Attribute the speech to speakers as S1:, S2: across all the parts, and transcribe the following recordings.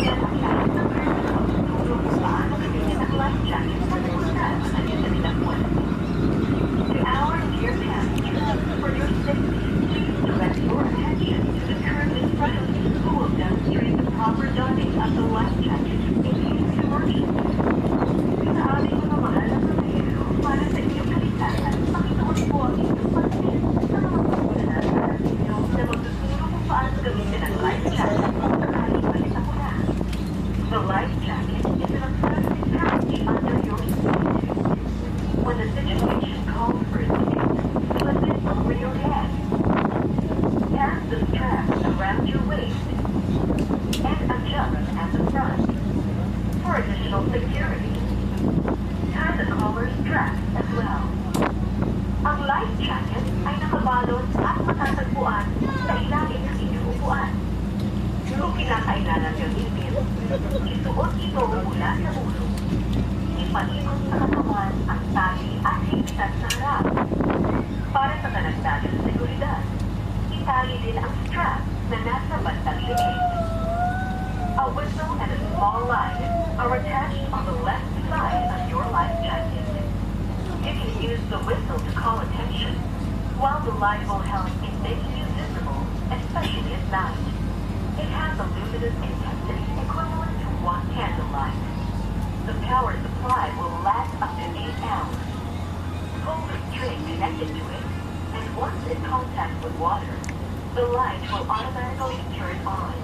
S1: Yan ang lahat ng tuturo kung paano gamitin ang life jacket sa nagustuhan sa kanyang kanilang. To our dear passengers, for your safety, please direct your attention to the curve in front of you who will demonstrate the proper donning of the life jacket in case of emergency. Sa aming mga mahal na pasahero, para sa inyong kaligtasan, pakituon po ang inyong pansin sa mga pagkunan sa inyo na magtuturo kung paano gamitin ang life jacket sakaling malita ko na. The life jacket is an automatic pouch under your seat. When the situation calls for it, slip it over your head. Pass the straps around your waist and adjust at the front. For additional security, tie the collar straps as well. Ang life jacket ay nakabalot at matatagpuan sa ilalim ng inyong upuan. Kung kinakailangan gamitin, isuot ito mula sa ulo. Ipalikot sa katawan ang tali at higpitan sa harap. Para sa kanagdagang seguridad, itali din ang strap na nasa bandang likid. A whistle and a small light are attached on the left side of your life jacket. You can use the whistle to call attention, while the light will help in making you visible, especially at night. It has a luminous intensity equivalent to 1 candlelight. The power supply will last up to 8 hours. Pull the string connected to it, and once in contact with water, the light will automatically turn on.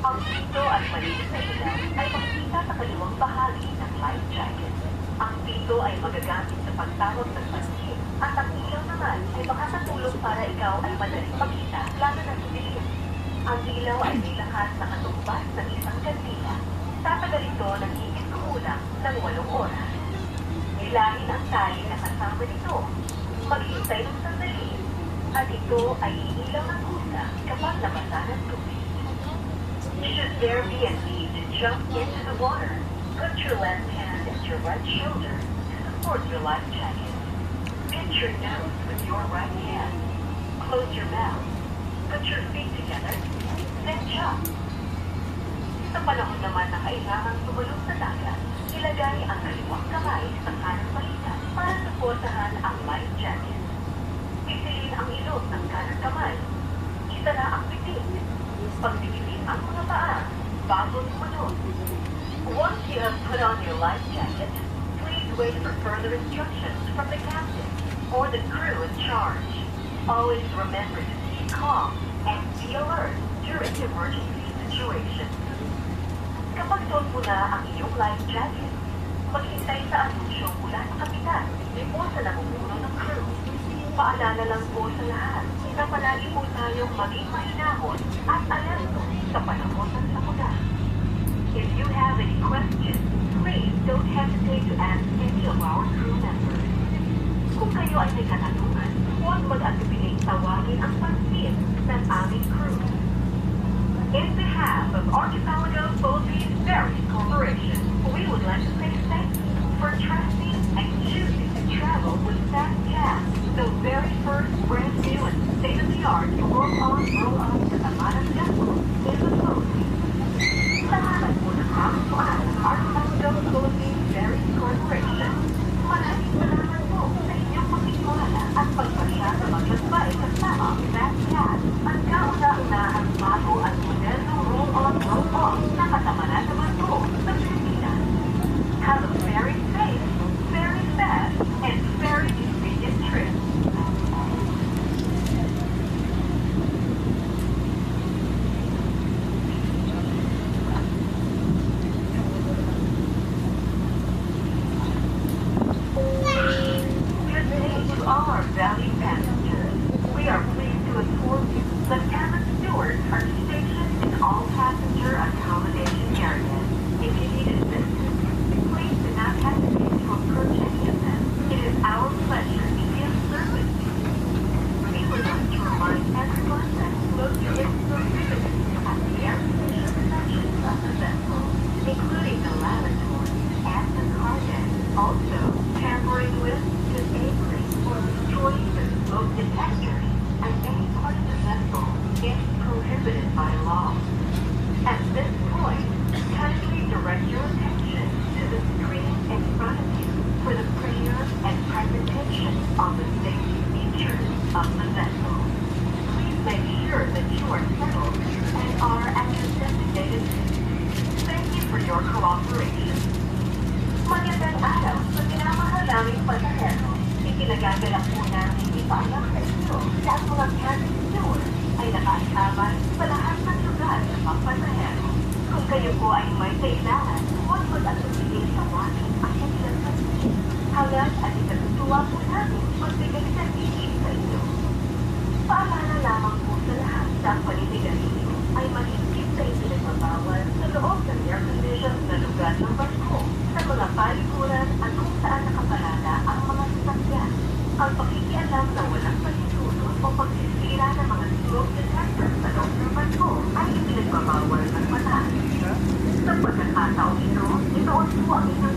S1: Ang pinto at maliit na ilaw ay makikita sa kaliwang bahagi ng life jacket. Ang pinto ay magagamit sa pagtawag ng pansin, at ang ilaw naman ay makakatulong para ikaw ay madaling makita lalo na sa dilim. Ang ilaw ay may lakas na katumbas ng isang kandila. Tatagal ito ng higit kulang ng 8 oras. Hilahin ang tali na kasama nito. Maghintay ng sandali. At ito ay iilaw ng kusa kapag nabasa ng tubig. Should there be a need to jump into the water, put your left hand at your right shoulder to support your life jacket. Pinch your nose with your right hand. Close your mouth. Put your feet together. Then jump. Sa panahon naman na kailangan tumulong sa dagat, ilagay ang kaliwang kamay sa kanang balikat para suportahan ang life jacket. Pisilin ang ilog ng kanang kamay. Isara ang pitik. Pagdikitin ang mga paa bago tumunod. Once you have put on your life jacket, please wait for further instructions from the captain or the crew in charge. Always remember to stay calm and be alert during emergency situations. Kapag suot mo na ang iyong life jacket, maghintay sa anunsyo mula sa kapitan o sa namumuno ng crew. Paalala lang po sa lahat na palagi po tayong maging mahinahon at alerto sa panahon ng sakuna. If you have any questions, please don't hesitate to ask any of our crew members. Kung kayo ay may katanungan, huwag mag-atubiling tawagin ang pansin ng aming crew. In behalf of Archipelago Philippines Ferries Corporation, we would like to say thank you for trusting and choosing to travel with SASCAS, the very first brand new and state-of-the-art roll-on katamaran vessel in the Philippines. Salamat po ng kamasuan ng Archipelago Philippines Ferries Corporation. Maraming salamat po sa inyong pagtitiwala at pagpasya sa maglasbay kasama ang SASCAS. Ang kauna-unahang bago at moderno roll-on your cooperation. Magandang araw sa minamahal naming pasahero. Ikinagagalak po namin ipaalam sa inyo na ang mga cabin steward ay nakaasabay sa lahat ng lugar ng mga pasahero. Kung kayo po ay may kailangan, huwag mag-atubili sa aming atensyon sa inyo. Hanggang at ikatutuwa po namin magbigay sa ticket sa inyo. Paalala lamang po sa lahat na ang panindigan ninyo ay mahigpit na ipinagbabawal sa loob ng air-conditioned na lugar ng barko, sa mga palikuran at kung saan nakaparada ang mga sasakyan. Ang pakikialam na walang pagsusunod o pagsisira ng mga smoke detectors sa loob ng barko ay ipinagbabawal ng mata. Sa pagkakataong ito, inoon po ang inyong